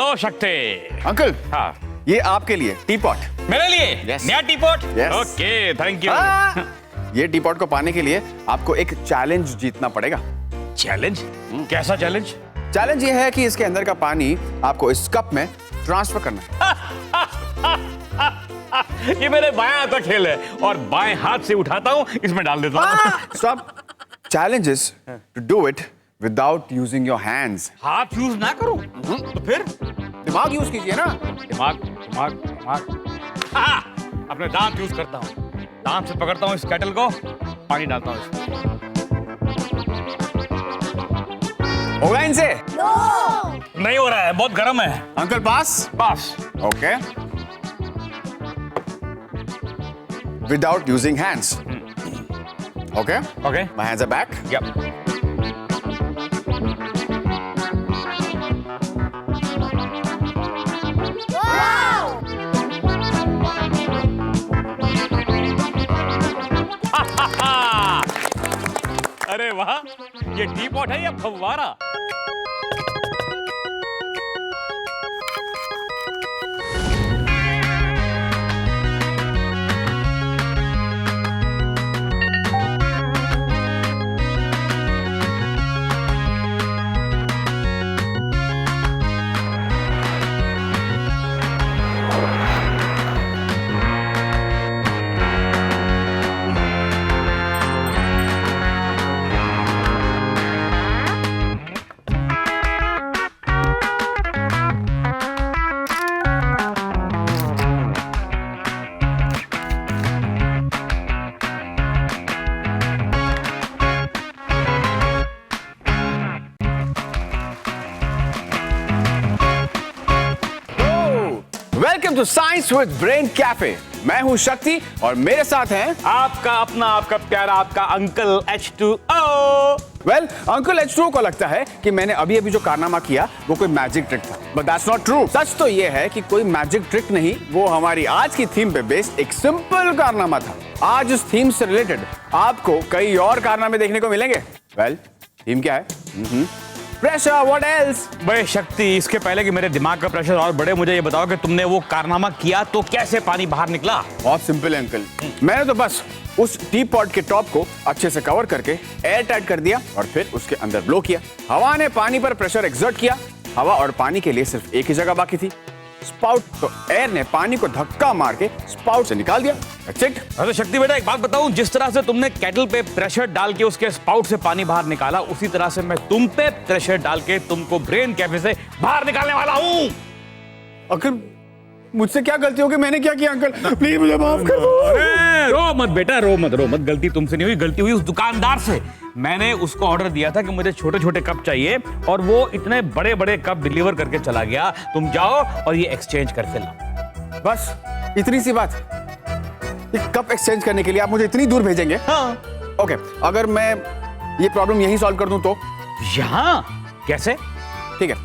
लो शक्ति। अंकल, हाँ, ये आपके लिए टी पॉट। मेरे लिए Yes. नया T pot. Yes. Okay, thank you. ये टी पॉट को पाने के लिए आपको एक चैलेंज जीतना पड़ेगा। चैलेंज? कैसा चैलेंज? चैलेंज ये है कि इसके अंदर का पानी आपको इस कप में ट्रांसफर करना है। ये मेरे बाएं हाथ का खेल है और बाएं हाथ से उठाता हूँ, इसमें डाल देता हूँ। Stop. Challenge is to do it without using your hands. हाथ यूज ना करूं तो फिर दिमाग यूज कीजिए ना। दिमाग दिमाग दिमाग। हाँ, अपने दांत यूज करता हूँ। दांत से पकड़ता हूँ इस केटल को, पानी डालता हूँ इसमें। होगा इनसे? नहीं हो रहा है, बहुत गर्म है। Uncle pass. बस। Okay. Without using hands. Okay okay. My hands are back. Yup. अरे वाह, ये टी पॉट है या फव्वारा? Welcome to science with brain cafe. मैं हूं शक्ति और मेरे साथ हैं आपका अपना, आपका प्यारा, आपका uncle H2O। Well, uncle H2O को लगता है कि मैंने अभी अभी जो कारनामा किया वो कोई मैजिक ट्रिक था, बट दैट्स नॉट ट्रू। सच तो ये है कि कोई मैजिक ट्रिक नहीं, वो हमारी आज की थीम पे बेस्ड एक सिंपल कारनामा था। आज इस थीम से रिलेटेड आपको कई और कारनामे देखने को मिलेंगे। वेल, थीम क्या है? Pressure, what else? बे शक्ति, इसके पहले कि मेरे दिमाग का प्रेशर और बढ़े, मुझे ये बताओ कि तुमने वो कारनामा किया तो कैसे पानी बाहर निकला? बहुत सिंपल है अंकल। मैंने तो बस उस टी पॉट के टॉप को अच्छे से कवर करके एयर टाइट कर दिया और फिर उसके अंदर ब्लो किया। हवा ने पानी पर प्रेशर एक्सर्ट किया। हवा और पानी के लिए सिर्फ एक ही जगह बाकी थी, स्पाउट। तो एयर ने पानी को धक्का मार के स्पाउट से निकाल दिया। That's it। अरे शक्ति बेटा, एक बात बताऊं, जिस तरह से तुमने केटल पे प्रेशर डाल के उसके स्पाउट से पानी बाहर निकाला, उसी तरह से मैं तुम पे प्रेशर डाल के तुमको ब्रेन कैफे से बाहर निकालने वाला हूं। अंकल, मुझसे क्या गलती हो गई? मैंने क्या किया अंकल? प्लीज मुझे माफ कर दो। अरे रो मत बेटा, रो मत। गलती तुमसे नहीं हुई, गलती हुई उस दुकानदार से। मैंने उसको ऑर्डर दिया था कि मुझे छोटे छोटे कप चाहिए और वो इतने बड़े बड़े कप डिलीवर करके चला गया। तुम जाओ और ये एक्सचेंज करके लाओ। बस इतनी सी बात? ये कप एक्सचेंज करने के लिए आप मुझे इतनी दूर भेजेंगे? हाँ। ओके, अगर मैं ये प्रॉब्लम यहीं सॉल्व कर दूं तो? यहाँ कैसे? ठीक है,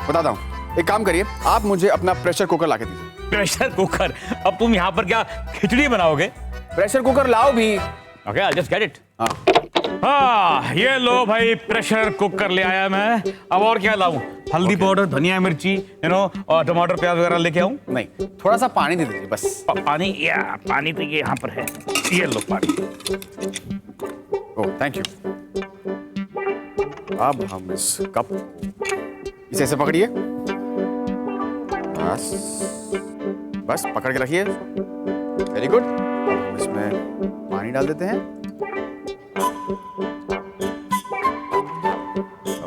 बताता हूँ। एक काम करिए, आप मुझे अपना प्रेशर कुकर लाके दीजिए। Pressure cooker? अब तुम यहाँ पर क्या खिचड़ी बनाओगे? प्रेशर कुकर लाओ भी। Okay, I just get it. हाँ, हाँ, ये लो भाई, प्रेशर कुकर ले आया मैं। अब और क्या लाऊं? हल्दी पाउडर, धनिया मिर्ची, और टमाटर प्याज वगैरह लेके आऊं? नहीं, थोड़ा सा पानी दे दीजिए बस। पानी? या पानी तो ये यहाँ पर है, ये लो पानी। ओह, थैंक यू। अब हम इस कप इसे ऐसे पकड़िए, बस बस पकड़ के रखिए। Very good. इसमें पानी डाल देते हैं।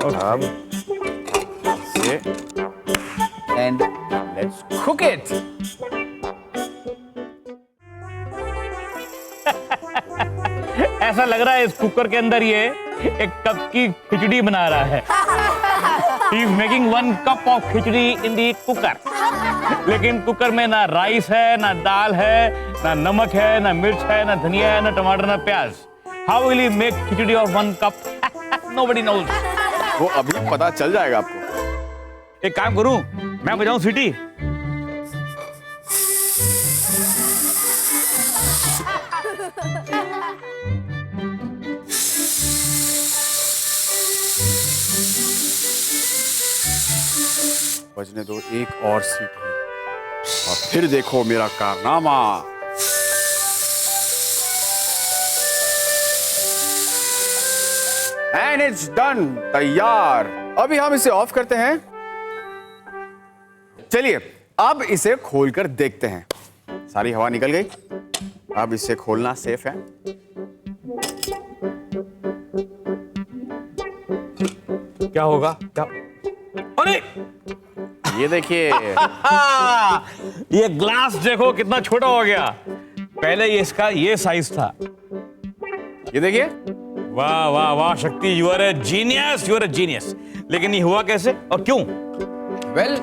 अब इसे एंड लेट्स कुक इट। ऐसा लग रहा है इस कुकर के अंदर ये एक कप की खिचड़ी बना रहा है। He is making 1 cup of khichdi in the cooker। लेकिन कुकर में ना राइस है, ना दाल है, ना नमक है, ना मिर्च है, ना धनिया है, ना टमाटर, ना प्याज। How will he make khichdi of 1 cup? Nobody knows। वो अभी पता चल जाएगा आपको। एक काम करूं, मैं बजाऊं सीटी? बजने दो, एक और सीटी और फिर देखो मेरा कारनामा। एंड इट्स डन, तैयार। अभी हम इसे ऑफ करते हैं। चलिए अब इसे खोलकर देखते हैं। सारी हवा निकल गई, अब इसे खोलना सेफ है। क्या होगा? क्या? अरे ये देखिए, ये ग्लास देखो कितना छोटा हो गया। पहले ये इसका ये साइज था। ये देखिए। वाह वाह वाह Shakti, you are a genius, you are a genius. लेकिन ये हुआ कैसे और क्यों? वेल,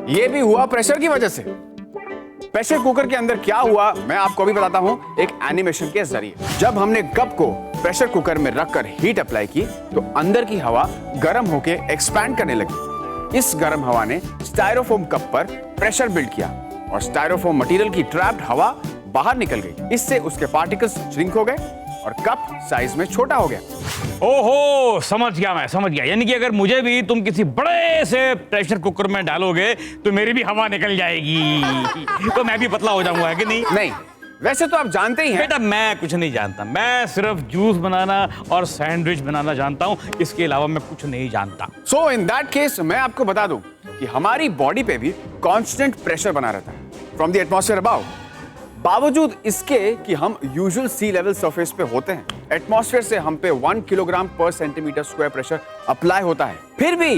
ये भी हुआ प्रेशर की वजह से। प्रेशर कुकर के अंदर क्या हुआ मैं आपको अभी बताता हूं, एक एनिमेशन के जरिए। जब हमने कप को प्रेशर कुकर में रखकर हीट अप्लाई की तो अंदर की हवा गर्म होकर एक्सपैंड करने लगी। इस गर्म हवा ने स्टायरोफोम कप पर प्रेशर बिल्ड किया और स्टायरोफोम मटेरियल की ट्रैप्ड हवा बाहर निकल गई। इससे उसके पार्टिकल्स श्रिंक हो गए और कप साइज में छोटा हो गया। ओहो, समझ गया, मैं समझ गया। यानी कि अगर मुझे भी तुम किसी बड़े से प्रेशर कुकर में डालोगे तो मेरी भी हवा निकल जाएगी तो मैं भी पतला हो जाऊंगा, है कि नहीं? नहीं, वैसे तो आप जानते ही हैं। बेटा मैं कुछ नहीं जानता, मैं सिर्फ जूस बनाना और सैंडविच बनाना जानता हूँ, इसके अलावा मैं कुछ नहीं जानता। सो इन दैट केस मैं आपको बता दूं कि हमारी बॉडी पे भी कांस्टेंट प्रेशर बना रहता है फ्रॉम द एटमॉस्फेयर अबव। बावजूद इसके कि हम यूजुअल सी लेवल सरफेस पे होते हैं, एटमॉस्फेयर से हम पे 1 किलोग्राम पर सेंटीमीटर स्क्वायर प्रेशर अप्लाई होता है। फिर भी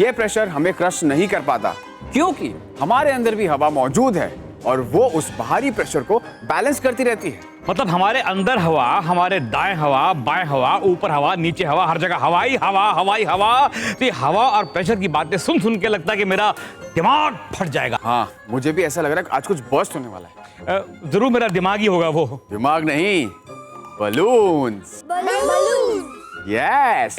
ये प्रेशर हमें क्रश नहीं कर पाता क्योंकि हमारे अंदर भी हवा मौजूद है और वो उस बाहरी प्रेशर को बैलेंस करती रहती है। मतलब हमारे अंदर हवा, हमारे दाएं हवा, बाएं हवा, ऊपर हवा, नीचे हवा, हर जगह हवाई हवा, हवाई हवा। तो ये हवा और प्रेशर की बातें सुन सुन के लगता है कि मेरा दिमाग फट जाएगा। हाँ, मुझे भी ऐसा लग रहा है कि आज कुछ बर्स्ट होने वाला है। जरूर मेरा दिमाग ही होगा वो। दिमाग नहीं, बलून्स। यस।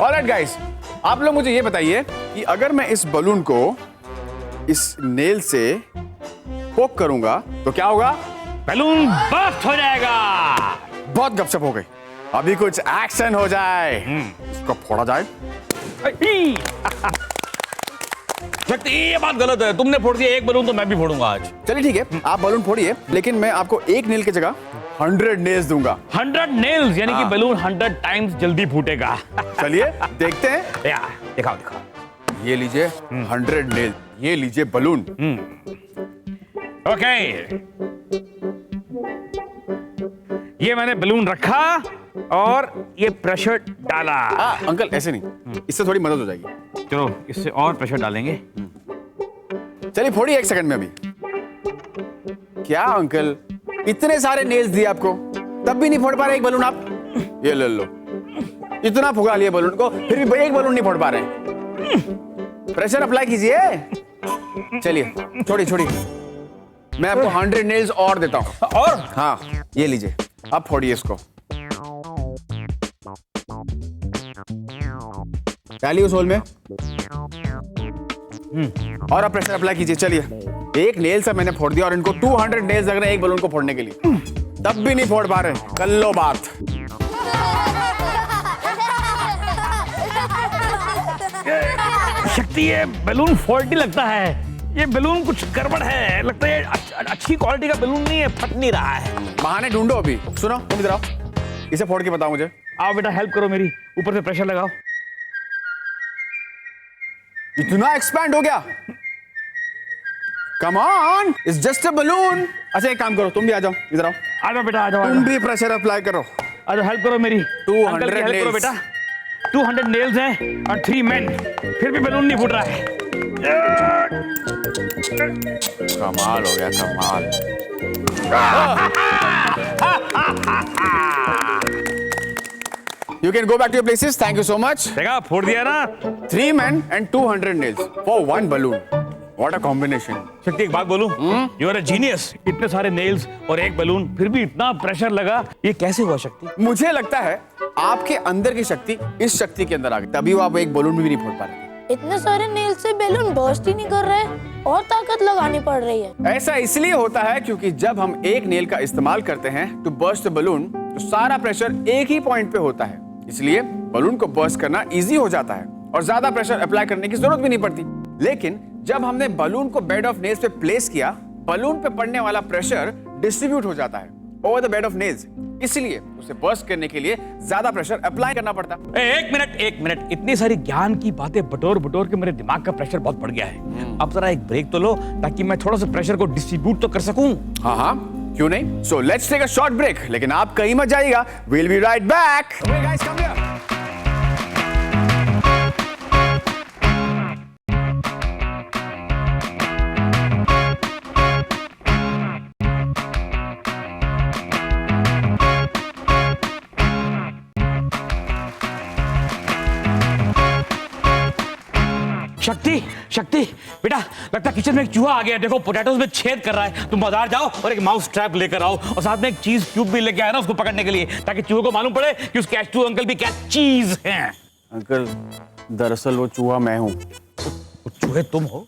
ऑलराइट गाइस, आप लोग मुझे ये बताइए कि अगर मैं इस बलून को इस नेल से पोक करूंगा तो क्या होगा? बैलून बर्स्ट हो जाएगा। बहुत गपशप हो गई, अभी कुछ एक्शन हो जाए। इसको फोड़ा जाए। शक्ति, ये बात गलत है, तुमने फोड़ दिया एक बलून तो मैं भी फोड़ूंगा आज। चलिए ठीक है, आप बलून फोड़िए, लेकिन मैं आपको एक नेल की जगह 100 नेल्स दूंगा। 100 नेल्स, यानी कि बलून 100 टाइम्स जल्दी फूटेगा। चलिए देखते हैं। या, दिखाओ दिखाओ। ये लीजिए 100 नेल, ये लीजिए बलून। ओके, ये मैंने बलून रखा और ये प्रेशर डाला। अंकल ऐसे नहीं, इससे थोड़ी मदद हो जाएगी। चलो इससे और प्रेशर डालेंगे। चलिए फोड़िए 1 सेकंड में। अभी क्या अंकल, इतने सारे नेल्स दिए आपको तब भी नहीं फोड़ पा रहे एक बलून आप? ये ले लो, इतना फुगा लिया बलून को फिर भी एक बलून नहीं फोड़ पा रहे। प्रेशर अप्लाई कीजिए। चलिए छोड़िए छोड़िए, मैं आपको 100 नेल्स और देता हूँ। और हाँ, ये लीजिए, अब फोड़िए इसको। डालिए उस होल में और अब प्रेशर अप्लाई कीजिए। चलिए, एक नेल से मैंने फोड़ दिया और इनको 200 नेल्स लग रहे हैं एक बलून को फोड़ने के लिए, तब भी नहीं फोड़ पा रहे। कर लो बात। शक्ति, ये बलून फॉल्टी लगता है, ये बलून कुछ गड़बड़ है, लगता है अच्छी क्वालिटी का बलून नहीं है, फट नहीं रहा है। बहाने ढूंढो। अभी सुनो, तुम इधर आओ, इसे फोड़ के बताओ मुझे। आओ बेटा, हेल्प करो मेरी, ऊपर से प्रेशर लगाओ। इतना एक्सपैंड हो गया? Come on, it's just a balloon. अच्छा एक काम करो, तुम भी आ जाओ, इधर आओ। आ जाओ बेटा, आ जाओ। तुम भी प्रेशर अप्लाई करो। आ जाओ, हेल्प करो मेरी। 200 अंकल की हेल्प करो बेटा। 200 नेल्स हैं और 3 मेन, फिर भी बलून नहीं फूट रहा है। कमाल हो गया, कमाल। You can go back to your places. Thank you so much. देखा, फोड़ दिया ना। 3 men and 200 nails for 1 balloon. What a combination. शक्ति, एक बात बोलूं? You are a genius. इतने सारे नेल्स और एक बलून, फिर भी इतना प्रेशर लगा, ये कैसे हुआ शक्ति? मुझे लगता है आपके अंदर की शक्ति इस शक्ति के अंदर आ गई, तभी वो आप एक बलून भी नहीं फोड़ पा रहे। इतने सारे नेल से बैलून बर्स्ट ही नहीं कर रहे, और ताकत लगानी पड़ रही है। ऐसा इसलिए होता है क्योंकि जब हम एक नेल का इस्तेमाल करते हैं टू बर्स्ट द बलून, तो सारा प्रेशर एक ही पॉइंट पे होता है इसलिए बलून को बर्स्ट करना इजी हो जाता है और ज्यादा प्रेशर अप्लाई करने की जरूरत भी नहीं पड़ती। लेकिन जब हमने बलून को बेड ऑफ नेल्स पे प्लेस किया, बलून पे पड़ने वाला प्रेशर डिस्ट्रीब्यूट हो जाता है over the bed of nails, इसलिए उसे बर्स्ट करने के लिए ज्यादा प्रेशर अप्लाई करना पड़ता। एक मिनट, इतनी सारी ज्ञान की बातें बटोर बटोर के मेरे दिमाग का प्रेशर बहुत बढ़ गया है। अब जरा एक ब्रेक तो लो ताकि मैं थोड़ा सा प्रेशर को डिस्ट्रीब्यूट तो कर सकूं। हाँ हाँ, क्यों नहीं। So let's take a short break, लेकिन आप कहीं मत जाइएगा, we'll be right back. Okay guys, come here. शक्ति बेटा, लगता है किचन में एक चूहा आ गया। देखो पोटैटोज में छेद कर रहा है। तुम बाजार जाओ और एक माउस ट्रैप लेकर आओ और साथ में एक चीज क्यूब भी लेके आए ना उसको पकड़ने के लिए, ताकि चूहे को मालूम पड़े कि उस कैच टू अंकल भी क्या चीज है। अंकल, दरअसल वो चूहा मैं हूँ। चूहे तुम हो?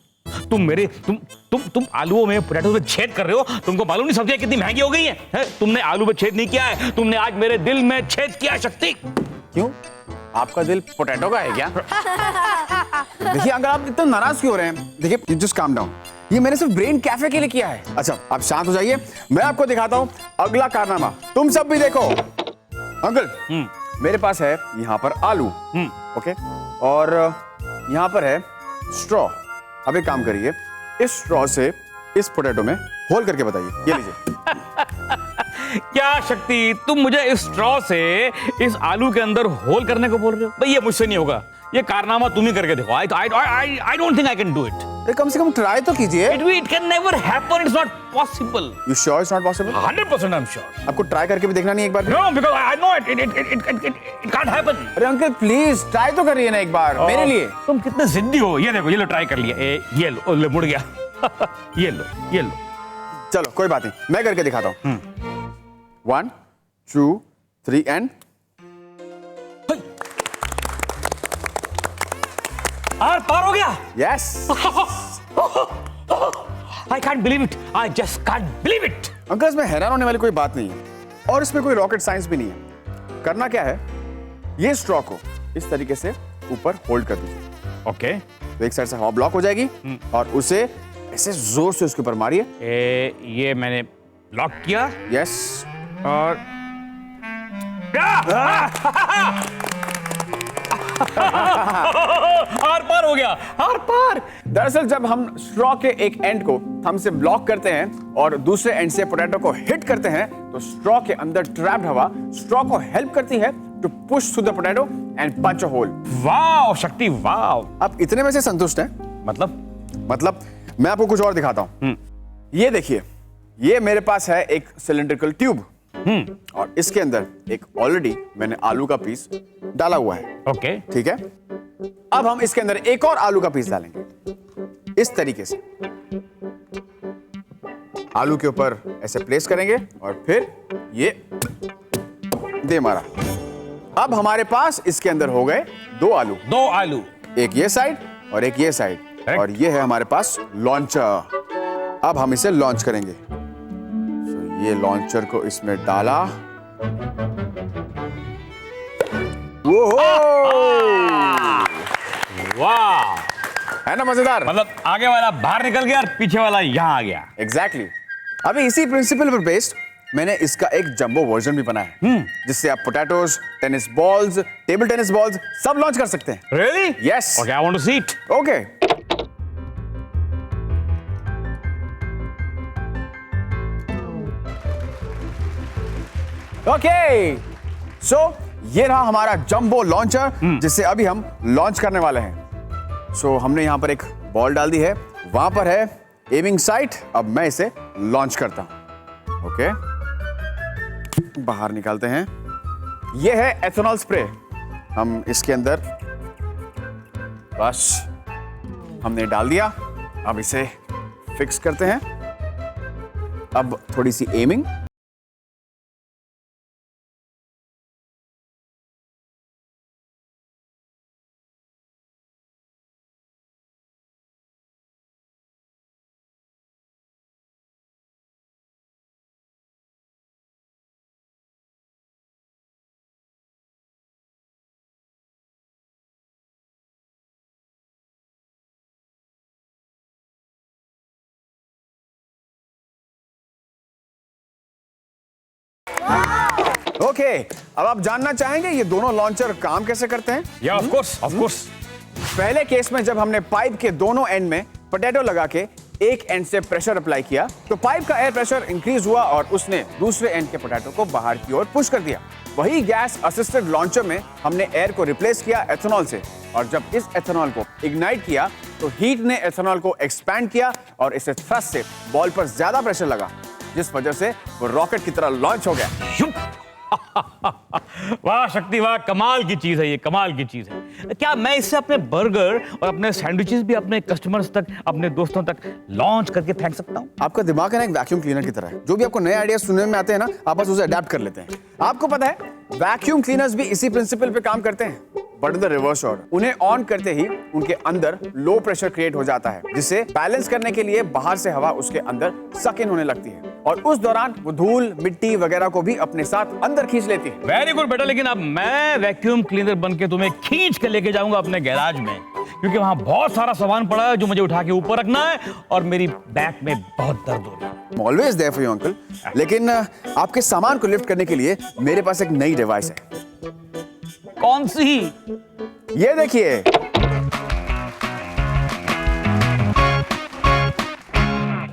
तुम आलूओं में पोटैटोज में छेद कर रहे हो। तुमको मालूम नहीं सब्जियां कितनी महंगी हो गई हैं? तुमने आलू में छेद नहीं किया है, तुमने आज मेरे दिल में छेद किया। शक्ति, क्यों? आपका दिल पोटैटो का है क्या? देखिए अंकल, आप इतना नाराज क्यों हो रहे हैं? देखिए, जस्ट काम डाउन। ये मैंने सिर्फ ब्रेन कैफे के लिए किया है। अच्छा, आप शांत हो जाइए, मैं आपको दिखाता हूँ अगला कारनामा। तुम सब भी देखो। अंकल, मेरे पास है यहाँ पर आलू, ओके, और यहाँ पर है स्ट्रॉ। अब एक काम करिए, इस स्ट्रॉ से इस पोटैटो में होल करके बताइए। ये लीजिए। क्या शक्ति, तुम मुझे इस स्ट्रॉ से इस आलू के अंदर होल करने को बोल रहे हो? भाई ये मुझसे नहीं होगा, ये कारनामा तुम ही करके देखो। I don't think I can do it. कम से कम ट्राई तो कीजिए। It can never happen. It's not possible. You sure it's not possible? 100% I'm sure. आपको ट्राई करके भी देखना नहीं एक बार? No, because I know it can't happen. अरे अंकल प्लीज ट्राई तो करिए ना एक बार मेरे लिए। तुम कितने जिद्दी हो। ये देखो, ये लो, ट्राई कर लिया। ये लो, ले मुड़ गया। ये लो। चलो कोई बात नहीं, मैं करके दिखाता हूँ। 1 2 3 एंड आर पार हो गया। Yes. I can't believe it. I just can't believe it. Uncle, इसमें हैरान होने वाली कोई बात नहीं है और इसमें कोई रॉकेट साइंस भी नहीं है। करना क्या है, ये स्ट्रॉ को इस तरीके से ऊपर होल्ड कर दीजिए। ओके। तो एक साइड से हवा ब्लॉक हो जाएगी और उसे ऐसे जोर से उसके ऊपर मारिए। ये मैंने लॉक किया। यस। और आर पार हो गया, आर पार। दरअसल जब हम स्ट्रॉ के एक एंड को थंब से ब्लॉक करते हैं और दूसरे एंड से पोटैटो को हिट करते हैं, तो स्ट्रॉ के अंदर ट्रैप्ड हवा स्ट्रॉ को हेल्प करती है to push through the potato and punch a hole. Wow Shakti, wow. आप इतने में से संतुष्ट हैं? मतलब मैं आपको कुछ और दिखाता हूं। ये देखिए, ये मेरे पास है एक सिलिंड्रिकल ट्यूब और इसके अंदर एक ऑलरेडी मैंने आलू का पीस डाला हुआ है। ओके, ठीक है। अब हम इसके अंदर एक और आलू का पीस डालेंगे इस तरीके से। आलू के ऊपर ऐसे प्लेस करेंगे और फिर ये दे मारा। अब हमारे पास इसके अंदर हो गए दो आलू, एक ये साइड और एक ये साइड, और ये है हमारे पास लॉन्चर। अब हम इसे लॉन्च करेंगे। तो ये लॉन्चर को इसमें डाला। वाह, है ना मजेदार? मतलब आगे वाला बाहर निकल गया और पीछे वाला यहाँ आ गया। एग्जैक्टली। अभी इसी प्रिंसिपल पर बेस्ड मैंने इसका एक जंबो वर्जन भी बनाया है, जिससे आप potatoes, tennis balls, table tennis balls सब लॉन्च कर सकते हैं। Really? Yes. Okay, I want to see it. Okay. Okay, so ये रहा हमारा जंबो लॉन्चर, जिसे अभी हम लॉन्च करने वाले हैं। सो हमने यहां पर एक बॉल डाल दी है, वहां पर है एमिंग साइट। अब मैं इसे लॉन्च करता हूं। ओके, बाहर निकालते हैं। यह है एथेनॉल स्प्रे। हम इसके अंदर बस हमने डाल दिया। अब इसे फिक्स करते हैं। अब थोड़ी सी एमिंग ओके, अब आप जानना चाहेंगे ये दोनों लॉन्चर काम कैसे करते हैं? या ऑफ कोर्स। पहले केस में जब हमने पाइप के दोनों एंड में पोटैटो लगा के एक एंड से प्रेशर अप्लाई किया तो पाइप का एयर प्रेशर इंक्रीज हुआ और उसने दूसरे एंड के पोटैटो को बाहर की ओर पुश कर दिया। वही गैस असिस्टेड लॉन्चर में हमने एयर को रिप्लेस किया एथेनॉल से, और जब इस एथेनॉल को इग्नाइट किया तो हीट ने एथेनॉल को एक्सपैंड किया और इसे थ्रस्ट से बॉल पर ज्यादा प्रेशर लगा, जिस वजह से वो रॉकेट की तरह लॉन्च हो गया। वाह शक्ति वाह, कमाल की चीज है ये, कमाल की चीज है। क्या मैं इससे अपने बर्गर और अपने सैंडविचेस भी अपने कस्टमर्स तक, अपने दोस्तों तक लॉन्च करके फेंक सकता हूँ? आपका दिमाग है ना एक वैक्यूम क्लीनर की तरह है, जो भी आपको नए आइडिया सुनने में आते हैं ना आप बस उसे अडेप्ट कर लेते हैं। आपको पता है वैक्यूम क्लीनर्स भी इसी प्रिंसिपल पे काम करते हैं, बट द रिवर्स ऑर्डर। उन्हें ऑन करते ही उनके अंदर लो प्रेशर क्रिएट हो जाता है, जिसे बैलेंस करने के लिए बाहर से हवा उसके अंदर सक इन होने लगती है और उस दौरान वो धूल मिट्टी वगैरह को भी अपने साथ अंदर खींच लेती है। वेरी गुड बेटा, लेकिन अब मैं वैक्यूम क्लीनर बन के तुम्हें खींच के लेके जाऊंगा अपने गैराज में, क्योंकि वहां बहुत सारा सामान पड़ा है जो मुझे उठा के ऊपर रखना है और मेरी बैक में बहुत दर्द हो रहा है। Always there for you uncle, लेकिन आपके सामान को लिफ्ट करने के लिए मेरे पास एक नई डिवाइस है। कौन सी? ये देखिए,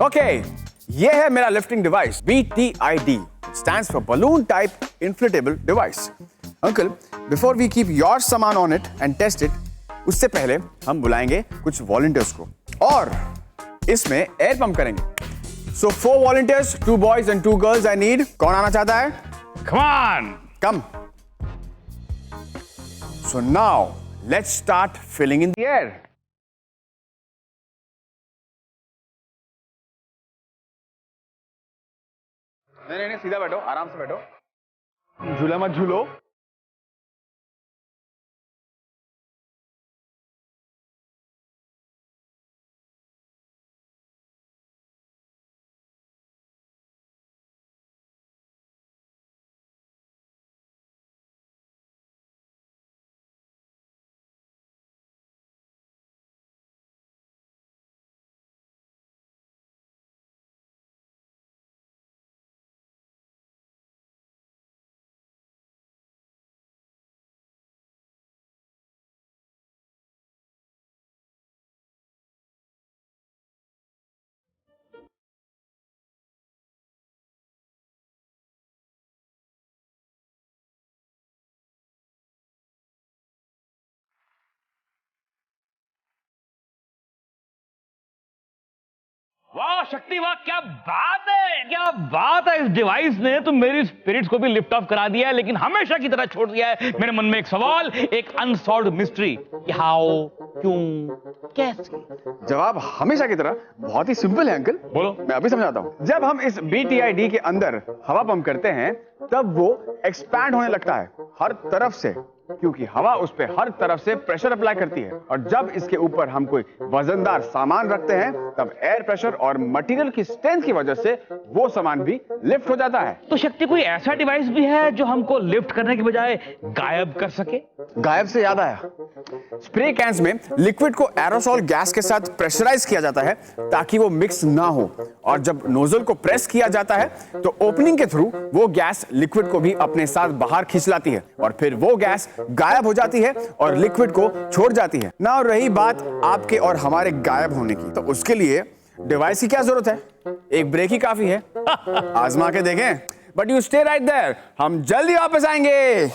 ओके, ये है मेरा lifting device BTID, stands for balloon type inflatable device. Uncle, before we keep your samaan on it and test it, उससे पहले हम बुलाएंगे कुछ वॉलंटियर्स को और इसमें एयर पंप करेंगे। सो 4 volunteers, 2 boys and 2 girls I need. कौन आना चाहता है? Come on! Come. So now, let's start filling in the air. नहीं, सीधा बैठो, आराम से बैठो, झूला मत झूलो। वाह शक्ति वाह, क्या बात है, क्या बात है। इस डिवाइस ने तो मेरी स्पिरिट्स को भी लिफ्ट ऑफ करा दिया है, लेकिन हमेशा की तरह छोड़ दिया है मेरे मन में एक सवाल, एक अनसॉल्व्ड मिस्ट्री। हाउ, क्यों, कैसे? जवाब हमेशा की तरह बहुत ही सिंपल है अंकल। बोलो। मैं अभी समझाता हूं। जब हम इस BTID के अंदर हवा पंप करते हैं तब वो एक्सपैंड होने लगता है हर तरफ से, क्योंकि हवा उस पे हर तरफ से प्रेशर अप्लाई करती है, और जब इसके ऊपर हम कोई वजनदार सामान रखते हैं तब एयर प्रेशर और मटेरियल की स्ट्रेंथ की वजह से वो सामान भी लिफ्ट हो जाता है। तो शक्ति कोई ऐसा डिवाइस भी है जो हमको लिफ्ट करने के बजाय गायब कर सके? गायब से याद आया, स्प्रे कैंस में लिक्विड को एरोसॉल गैस के साथ प्रेशराइज किया जाता है ताकि वो मिक्स ना हो, और जब नोजल को प्रेस किया जाता है तो ओपनिंग के थ्रू वो गैस लिक्विड को भी अपने साथ बाहर खींच लाती है और फिर वो गैस गायब हो जाती है और लिक्विड को छोड़ जाती है ना। और रही बात आपके और हमारे गायब होने की, तो उसके लिए डिवाइस की क्या जरूरत है, एक ब्रेक ही काफी है। आजमा के देखें। But you stay right there, हम जल्दी वापस आएंगे।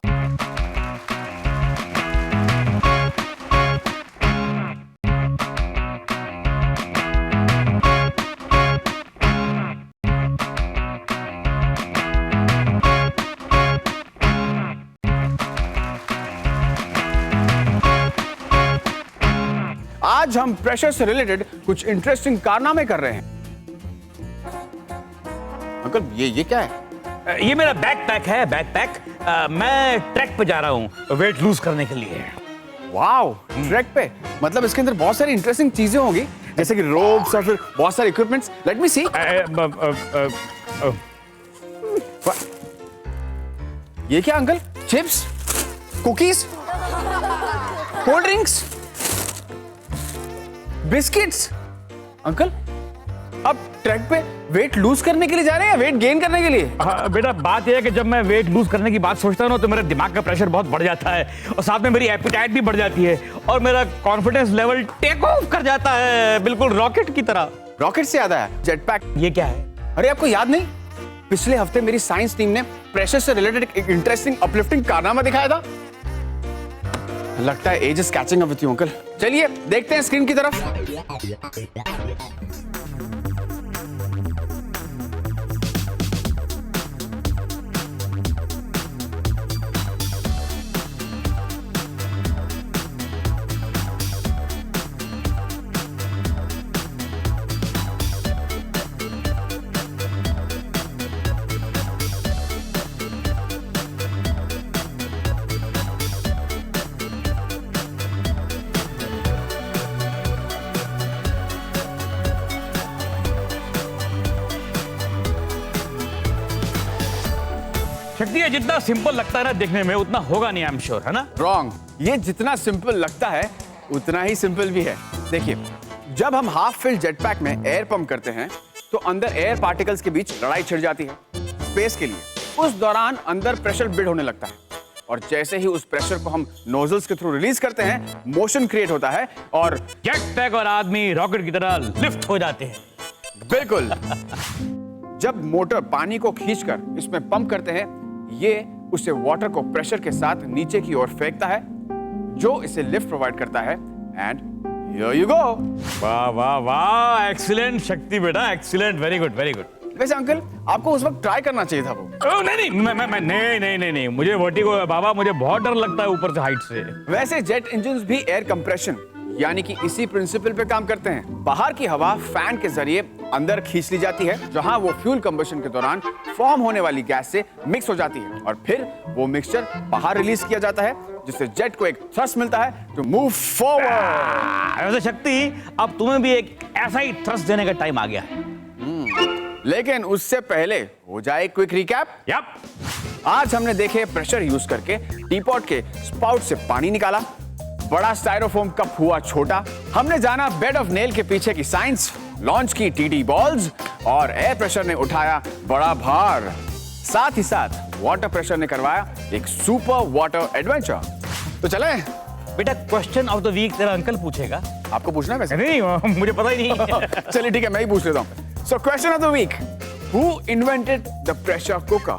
आज हम प्रेशर से रिलेटेड कुछ इंटरेस्टिंग कारनामे कर रहे हैं। अंकल ये क्या है? ये मेरा बैकपैक है, बैकपैक। मैं ट्रैक पे जा रहा हूँ वेट लूज करने के लिए। वाओ, ट्रैक पे? मतलब इसके अंदर बहुत सारी इंटरेस्टिंग चीजें होंगी, जैसे कि रोप्स और फिर बहुत सारे इक्विपमेंट्स। लेट मी सी। ये क्या uncle? Chips, cookies, cold drinks, biscuits. Uncle अब ट्रैक पे वेट लूज करने के लिए जा रहे हैं या वेट गेन करने के लिए? हाँ, बेटा बात यह है कि जब मैं वेट लूज करने की बात सोचता हूँ ना तो मेरे दिमाग का प्रेशर बहुत बढ़ जाता है और साथ में मेरी एपिटाइट भी बढ़ जाती है और मेरा कॉन्फिडेंस लेवल टेक ऑफ कर जाता है, बिल्कुल रॉकेट की तरह। रॉकेट से याद आया, जेट पैक। ये क्या है? अरे आपको याद नहीं, पिछले हफ्ते मेरी साइंस टीम ने प्रेशर से रिलेटेड एक इंटरेस्टिंग अपलिफ्टिंग कारनामा दिखाया था। लगता है age is catching up with you uncle. चलिए देखते हैं स्क्रीन की तरफ। शक्ति है जितना सिंपल लगता है ना देखने में उतना होगा नहीं, आई एम श्योर, है ना? रॉन्ग। ये जितना सिंपल लगता है उतना ही सिंपल भी है। देखिए, जब हम हाफ फिल जेट पैक में एयर पंप करते हैं तो अंदर एयर पार्टिकल्स के बीच लड़ाई छिड़ जाती है स्पेस के लिए। उस दौरान अंदर प्रेशर बिल्ड होने लगता है और जैसे ही उस प्रेशर को हम नोजल्स के थ्रू रिलीज करते हैं, मोशन क्रिएट होता है और जेट पैक और आदमी रॉकेट की तरह लिफ्ट हो जाते हैं। बिल्कुल। जब मोटर पानी को खींचकर इसमें पंप करते हैं, ये उसे वाटर को प्रेशर के साथ नीचे की ओर फेंकता है जो इसे लिफ्ट प्रोवाइड करता है। And here you go. वाह वाह वाह, एक्सीलेंट शक्ति बेटा, excellent, very good very good. वैसे अंकल, आपको उस वक्त ट्राई करना चाहिए था वो। ओह नहीं नहीं, मुझे वर्टिगो है बाबा, मुझे बहुत डर लगता है ऊपर से, हाइट से। वैसे जेट इंजन्स भी एयर कंप्रेशन यानी कि इसी प्रिंसिपल पे काम करते हैं। बाहर की हवा फैन के जरिए अंदर खींच ली जाती है जहां वो फ्यूल कंबशन के दौरान फॉर्म होने वाली गैस से मिक्स हो जाती है और फिर वो मिक्सचर बाहर रिलीज किया जाता है जिससे जेट को एक थ्रस्ट मिलता है टू मूव फॉरवर्ड। वैसे शक्ति, अब तुम्हें भी एक ऐसा ही थ्रस्ट देने का टाइम आ गया है। लेकिन उससे पहले हो जाए क्विक रिकैप। यप। आज हमने देखे प्रेशर यूज करके टीपॉट के स्पाउट से पानी निकाला, बड़ा स्टाइरोफोम कप हुआ छोटा, हमने जाना बेड ऑफ नेल के पीछे की साइंस, लॉन्च की टीटी बॉल्स और एयर प्रेशर ने उठाया बड़ा भार। साथ ही साथ वाटर प्रेशर ने करवाया एक सुपर वाटर एडवेंचर। तो चले बेटा, क्वेश्चन ऑफ द वीक तेरा अंकल पूछेगा। आपको पूछना है वैसे? नहीं, मुझे पता ही नहीं। चलिए ठीक है, मैं ही पूछ लेता हूँ। So question of the week, who invented the pressure cooker?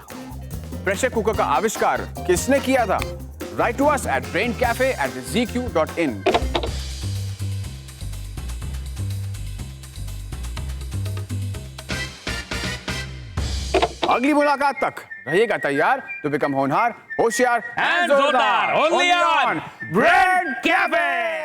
Pressure cooker का आविष्कार किसने किया था? Write to us at braincafe@zq.in। अगली मुलाकात तक रहिएगा तैयार to become होनहार, होशियार And जोरदार, only on Brain Cafe।